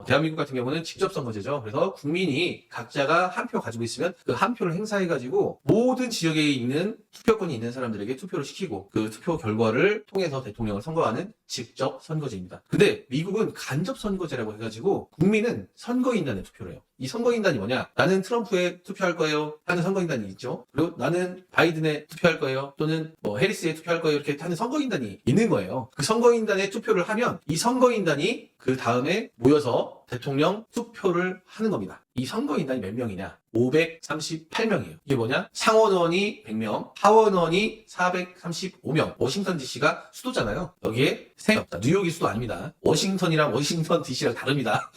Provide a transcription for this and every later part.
대한민국 같은 경우는 직접선거제죠. 그래서 국민이 각자가 한 표 가지고 있으면 그 한 표를 행사해가지고 모든 지역에 있는 투표권이 있는 사람들에게 투표를 시키고 그 투표 결과를 통해서 대통령을 선거하는 직접 선거제입니다. 근데 미국은 간접 선거제라고 해가지고 국민은 선거인단에 투표를 해요. 이 선거인단이 뭐냐? 나는 트럼프에 투표할 거예요 하는 선거인단이 있죠. 그리고 나는 바이든에 투표할 거예요 또는 뭐 해리스에 투표할 거예요 이렇게 하는 선거인단이 있는 거예요. 그 선거인단에 투표를 하면 이 선거인단이 그 다음에 모여서 대통령 투표를 하는 겁니다. 이 선거인단이 몇 명이냐? 538명이에요. 이게 뭐냐? 상원의원이 100명, 하원의원이 435명. 워싱턴 DC가 수도잖아요. 여기에 3명. 뉴욕이 수도 아닙니다. 워싱턴이랑 워싱턴 DC랑 다릅니다.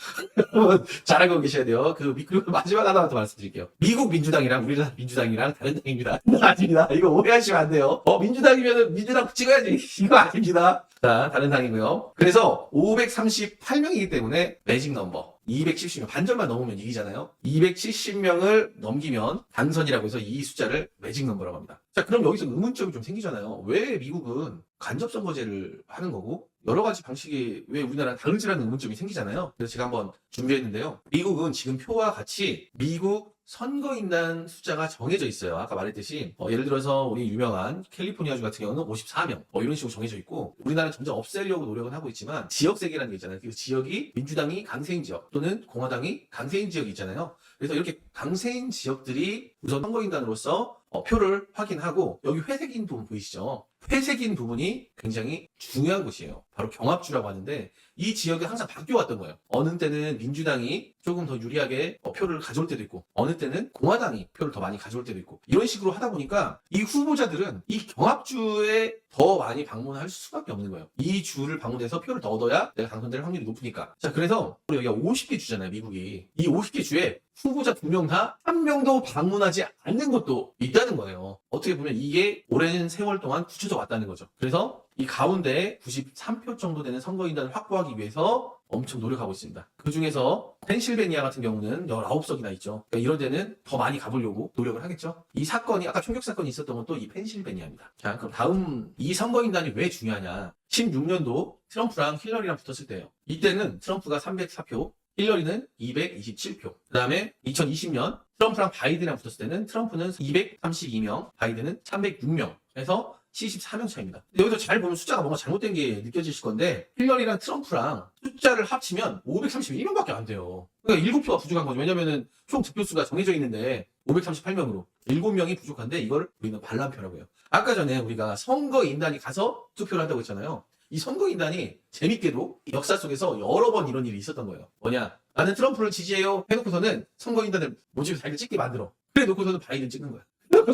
잘 알고 계셔야 돼요. 그리고 마지막 하나만 더 말씀드릴게요. 미국 민주당이랑 우리나라 민주당이랑 다른 당입니다. 아닙니다. 이거 오해하시면 안 돼요. 민주당이면은 민주당 찍어야지. 이거 아닙니다. 자, 다른 당이고요. 그래서 538명이기 때문에 매직 넘버 270명, 반절만 넘으면 이기잖아요. 270명을 넘기면 당선이라고 해서 이 숫자를 매직 넘버라고 합니다. 자, 그럼 여기서 의문점이 좀 생기잖아요. 왜 미국은 간접선거제를 하는 거고 여러 가지 방식이 왜 우리나라랑 다른지라는 의문점이 생기잖아요. 그래서 제가 한번 준비했는데요. 미국은 지금 표와 같이 미국 선거인단 숫자가 정해져 있어요. 아까 말했듯이 예를 들어서 우리 유명한 캘리포니아주 같은 경우는 54명 이런 식으로 정해져 있고 우리나라는 점점 없애려고 노력은 하고 있지만 지역세계라는 게 있잖아요. 그 지역이 민주당이 강세인 지역 또는 공화당이 강세인 지역이 있잖아요. 그래서 이렇게 강세인 지역들이 우선 선거인단으로서 표를 확인하고 여기 회색인 부분 보이시죠? 회색인 부분이 굉장히 중요한 곳이에요. 바로 경합주라고 하는데 이 지역이 항상 바뀌어왔던 거예요. 어느 때는 민주당이 조금 더 유리하게 표를 가져올 때도 있고 어느 때는 공화당이 표를 더 많이 가져올 때도 있고 이런 식으로 하다 보니까 이 후보자들은 이 경합주에 더 많이 방문할 수밖에 없는 거예요. 이 주를 방문해서 표를 더 얻어야 내가 당선될 확률이 높으니까. 자, 그래서 여기가 50개 주잖아요, 미국이. 이 50개 주에 후보자 2명 다 한 명도 방문하지 않는 것도 있다는 거예요. 어떻게 보면 이게 오랜 세월 동안 굳혀져 왔다는 거죠. 그래서 이 가운데 93표 정도 되는 선거인단을 확보하기 위해서 엄청 노력하고 있습니다. 그 중에서 펜실베니아 같은 경우는 19석이나 있죠. 그러니까 이런 데는 더 많이 가보려고 노력을 하겠죠. 이 사건이 아까 총격 사건이 있었던 건 또 이 펜실베니아입니다. 자, 그럼 다음 이 선거인단이 왜 중요하냐? 16년도 트럼프랑 힐러리랑 붙었을 때예요. 이때는 트럼프가 304표, 힐러리는 227표. 그 다음에 2020년 트럼프랑 바이든이랑 붙었을 때는 트럼프는 232명, 바이든은 306명. 그래서 74명 차입니다. 여기서 잘 보면 숫자가 뭔가 잘못된 게 느껴지실 건데 힐러리랑 트럼프랑 숫자를 합치면 531명밖에 안 돼요. 그러니까 7표가 부족한 거죠. 왜냐면은 총 득표수가 정해져 있는데 538명으로 7명이 부족한데 이걸 우리는 반란표라고 해요. 아까 전에 우리가 선거인단이 가서 투표를 한다고 했잖아요. 이 선거인단이 재밌게도 역사 속에서 여러 번 이런 일이 있었던 거예요. 뭐냐? 나는 트럼프를 지지해요 해놓고서는 선거인단을 모집해서 자기가 찍게 만들어. 그래 놓고서는 바이든 찍는 거야.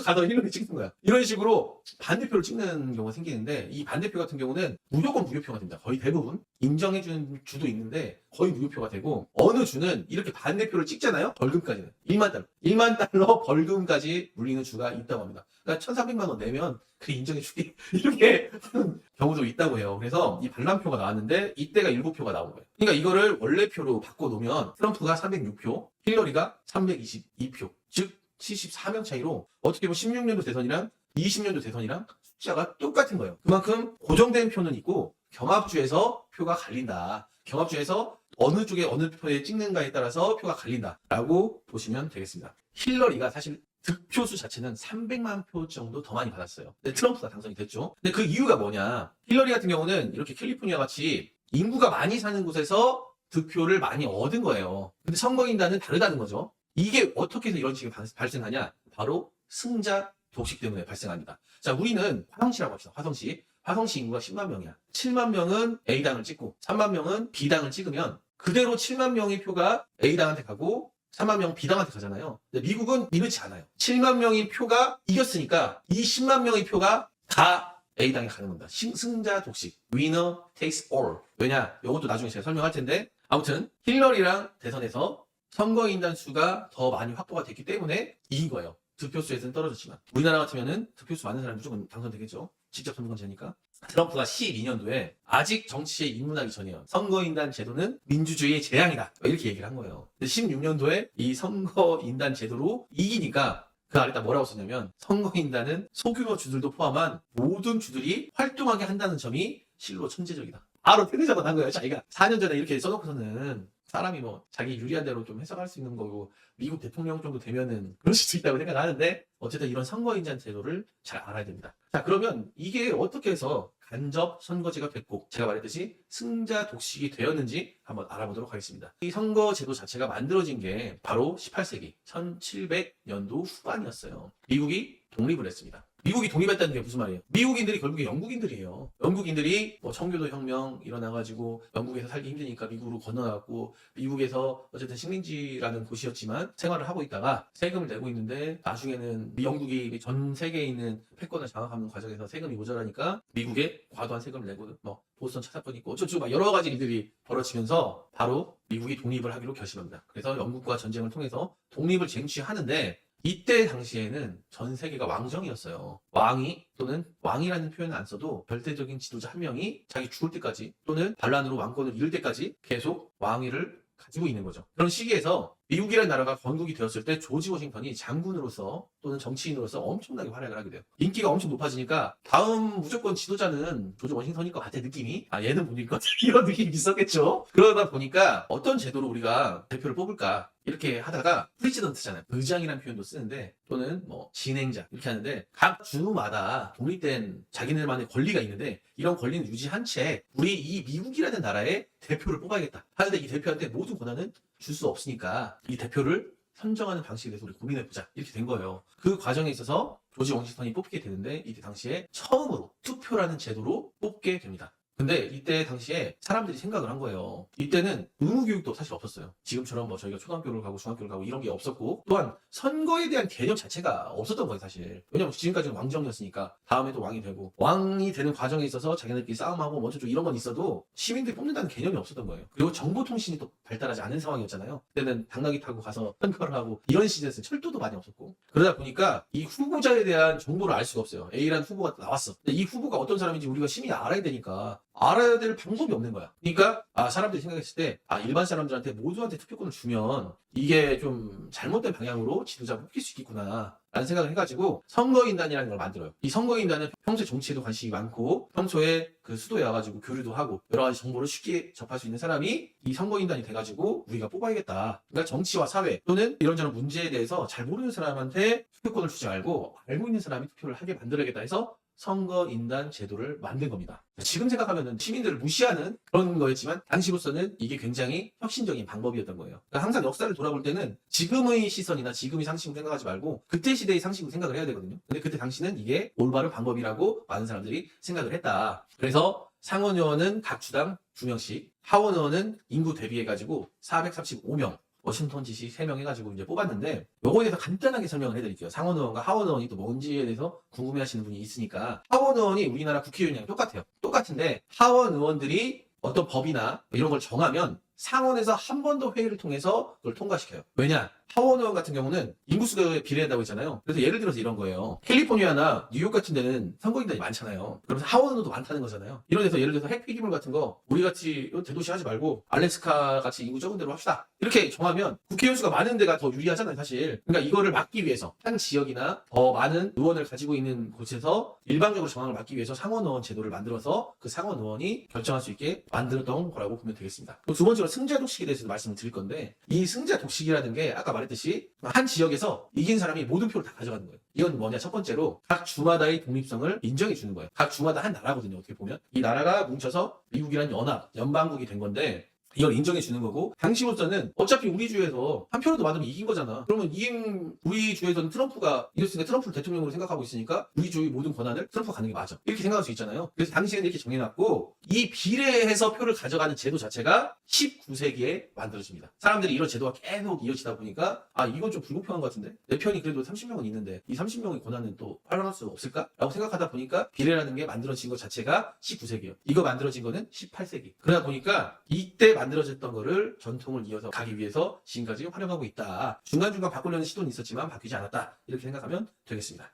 가서 힐러리 찍는 거야. 이런 식으로 반대표를 찍는 경우가 생기는데 이 반대표 같은 경우는 무조건 무효표가 됩니다. 거의 대부분. 인정해주는 주도 있는데 거의 무효표가 되고 어느 주는 이렇게 반대표를 찍잖아요. 벌금까지는. 1만 달러. 1만 달러 벌금까지 물리는 주가 있다고 합니다. 그러니까 1,300만 원 내면 그래 인정해줄게. 이렇게 하는 경우도 있다고 해요. 그래서 이 반란표가 나왔는데 이때가 7표가 나온 거예요. 그러니까 이거를 원래표로 바꿔놓으면 트럼프가 306표, 힐러리가 322표. 즉 74명 차이로 어떻게 보면 16년도 대선이랑 20년도 대선이랑 숫자가 똑같은 거예요. 그만큼 고정된 표는 있고 경합주에서 표가 갈린다. 경합주에서 어느 쪽에 어느 표에 찍는가에 따라서 표가 갈린다라고 보시면 되겠습니다. 힐러리가 사실 득표수 자체는 300만 표 정도 더 많이 받았어요. 근데 트럼프가 당선이 됐죠. 근데 그 이유가 뭐냐? 힐러리 같은 경우는 이렇게 캘리포니아 같이 인구가 많이 사는 곳에서 득표를 많이 얻은 거예요. 근데 선거인단은 다르다는 거죠. 이게 어떻게 해서 이런 식이 발생하냐? 바로 승자 독식 때문에 발생합니다. 자, 우리는 화성시라고 합시다. 화성시. 화성시 인구가 10만 명이야. 7만 명은 A당을 찍고 3만 명은 B당을 찍으면 그대로 7만 명의 표가 A당한테 가고 3만 명 B당한테 가잖아요. 근데 미국은 이렇지 않아요. 7만 명의 표가 이겼으니까 이 10만 명의 표가 다 A당에 가는 겁니다. 승자 독식. Winner takes all. 왜냐? 이것도 나중에 제가 설명할 텐데 아무튼 힐러리랑 대선에서 선거인단 수가 더 많이 확보가 됐기 때문에 이긴 거예요. 득표수에서는 떨어졌지만. 우리나라 같으면은 득표수 많은 사람이 무조건 당선되겠죠. 직접 선거제니까. 트럼프가 12년도에 아직 정치에 입문하기 전이에요. 선거인단 제도는 민주주의의 재앙이다. 이렇게 얘기를 한 거예요. 근데 16년도에 이 선거인단 제도로 이기니까 그 아래다 뭐라고 썼냐면 선거인단은 소규모 주들도 포함한 모든 주들이 활동하게 한다는 점이 실로 천재적이다. 바로 테레자만 한 거예요. 자기가 4년 전에 이렇게 써놓고서는 사람이 뭐 자기 유리한 대로 좀 해석할 수 있는 거고 미국 대통령 정도 되면은 그럴 수 있다고 생각하는데 어쨌든 이런 선거인단 제도를 잘 알아야 됩니다. 자, 그러면 이게 어떻게 해서 간접 선거제가 됐고 제가 말했듯이 승자 독식이 되었는지 한번 알아보도록 하겠습니다. 이 선거 제도 자체가 만들어진 게 바로 18세기 1700년도 후반이었어요. 미국이 독립을 했습니다. 미국이 독립했다는 게 무슨 말이에요? 미국인들이 결국에 영국인들이에요. 영국인들이 뭐 청교도 혁명 일어나가지고 영국에서 살기 힘드니까 미국으로 건너갔고 미국에서 어쨌든 식민지라는 곳이었지만 생활을 하고 있다가 세금을 내고 있는데 나중에는 영국이 전 세계에 있는 패권을 장악하는 과정에서 세금이 모자라니까 미국에 과도한 세금을 내고 뭐 보스턴 차사건이 있고 어쩌고 막 여러 가지 일들이 벌어지면서 바로 미국이 독립을 하기로 결심합니다. 그래서 영국과 전쟁을 통해서 독립을 쟁취하는데 이때 당시에는 전 세계가 왕정이었어요. 왕이 또는 왕이라는 표현을 안 써도 절대적인 지도자 한 명이 자기 죽을 때까지 또는 반란으로 왕권을 잃을 때까지 계속 왕위를 가지고 있는 거죠. 그런 시기에서 미국이라는 나라가 건국이 되었을 때 조지 워싱턴이 장군으로서 또는 정치인으로서 엄청나게 활약을 하게 돼요. 인기가 엄청 높아지니까 다음 무조건 지도자는 조지 워싱턴일 것 같아 느낌이. 아 얘는 못 이길 것 같아 이런 느낌이 있었겠죠. 그러다 보니까 어떤 제도로 우리가 대표를 뽑을까 이렇게 하다가 프리지던트잖아요. 의장이라는 표현도 쓰는데 또는 뭐 진행자 이렇게 하는데 각 주마다 독립된 자기네만의 권리가 있는데 이런 권리는 유지한 채 우리 이 미국이라는 나라의 대표를 뽑아야겠다 하는데 이 대표한테 모든 권한은 줄 수 없으니까 이 대표를 선정하는 방식에 대해서 우리 고민해보자 이렇게 된 거예요. 그 과정에 있어서 조지 워싱턴이 뽑히게 되는데 이때 당시에 처음으로 투표라는 제도로 뽑게 됩니다. 근데 이때 당시에 사람들이 생각을 한 거예요. 이때는 의무교육도 사실 없었어요. 지금처럼 뭐 저희가 초등학교를 가고 중학교를 가고 이런 게 없었고 또한 선거에 대한 개념 자체가 없었던 거예요 사실. 왜냐면 지금까지는 왕정이었으니까 다음에도 왕이 되고 왕이 되는 과정에 있어서 자기네들끼리 싸움하고 뭐 어쩌고 이런 건 있어도 시민들이 뽑는다는 개념이 없었던 거예요. 그리고 정보통신이 또 발달하지 않은 상황이었잖아요. 그때는 당나귀 타고 가서 선거를 하고 이런 시대에서 철도도 많이 없었고 그러다 보니까 이 후보자에 대한 정보를 알 수가 없어요. A라는 후보가 나왔어. 근데 이 후보가 어떤 사람인지 우리가 시민이 알아야 되니까 알아야 될 방법이 없는 거야. 그러니까 사람들이 생각했을 때 일반 사람들한테 모두한테 투표권을 주면 이게 좀 잘못된 방향으로 지도자 뽑힐 수 있겠구나 라는 생각을 해가지고 선거인단이라는 걸 만들어요. 이 선거인단은 평소에 정치에도 관심이 많고 평소에 그 수도에 와가지고 교류도 하고 여러 가지 정보를 쉽게 접할 수 있는 사람이 이 선거인단이 돼가지고 우리가 뽑아야겠다. 그러니까 정치와 사회 또는 이런저런 문제에 대해서 잘 모르는 사람한테 투표권을 주지 말고 알고 있는 사람이 투표를 하게 만들어야겠다 해서 선거인단 제도를 만든 겁니다. 지금 생각하면 시민들을 무시하는 그런 거였지만 당시로서는 이게 굉장히 혁신적인 방법이었던 거예요. 그러니까 항상 역사를 돌아볼 때는 지금의 시선이나 지금의 상식으로 생각하지 말고 그때 시대의 상식으로 생각을 해야 되거든요. 근데 그때 당시는 이게 올바른 방법이라고 많은 사람들이 생각을 했다. 그래서 상원의원은 각 주당 2명씩, 하원의원은 인구 대비해가지고 435명, 워싱턴 DC 3명 해가지고 이제 뽑았는데 요거에 대해서 간단하게 설명을 해드릴게요. 상원의원과 하원의원이 또 뭔지에 대해서 궁금해하시는 분이 있으니까 하원의원이 우리나라 국회의원이랑 똑같아요. 똑같은데 하원의원들이 어떤 법이나 이런 걸 정하면 상원에서 한 번 더 회의를 통해서 그걸 통과시켜요. 왜냐? 하원의원 같은 경우는 인구수에 비례한다고 했잖아요. 그래서 예를 들어서 이런 거예요. 캘리포니아나 뉴욕 같은 데는 선거인단이 많잖아요. 그러면서 하원의원도 많다는 거잖아요. 이런 데서 예를 들어서 핵 폐기물 같은 거 우리같이 대도시 하지 말고 알래스카 같이 인구 적은 데로 합시다. 이렇게 정하면 국회의원 수가 많은 데가 더 유리하잖아요 사실. 그러니까 이거를 막기 위해서 한 지역이나 더 많은 의원을 가지고 있는 곳에서 일방적으로 정황을 막기 위해서 상원의원 제도를 만들어서 그 상원의원이 결정할 수 있게 만들었던 거라고 보면 되겠습니다. 두 번째로 승자 독식에 대해서 말씀을 드릴 건데 이 승자 독식이라는 게 아까 말했듯이 한 지역에서 이긴 사람이 모든 표를 다 가져가는 거예요. 이건 뭐냐? 첫 번째로 각 주마다의 독립성을 인정해 주는 거예요. 각 주마다 한 나라거든요. 어떻게 보면 이 나라가 뭉쳐서 미국이라는 연방국이 된 건데 이걸 인정해 주는 거고 당시로서는 어차피 우리 주에서 한 표라도 받으면 이긴 거잖아. 그러면 이긴 우리 주에서는 트럼프가 이겼으니까 트럼프를 대통령으로 생각하고 있으니까 우리 주의 모든 권한을 트럼프가 갖는 게 맞아. 이렇게 생각할 수 있잖아요. 그래서 당시에는 이렇게 정해놨고 이 비례해서 표를 가져가는 제도 자체가 19세기에 만들어집니다. 사람들이 이런 제도가 계속 이어지다 보니까 이건 좀 불공평한 것 같은데 내 편이 그래도 30명은 있는데 이 30명의 권한은 또 활용할 수 없을까? 라고 생각하다 보니까 비례라는 게 만들어진 것 자체가 19세기예요. 이거 만들어진 거는 18세기. 그러다 보니까 이때 만들어졌던 거를 전통을 이어서 가기 위해서 지금까지 활용하고 있다. 중간중간 바꾸려는 시도는 있었지만 바뀌지 않았다. 이렇게 생각하면 되겠습니다.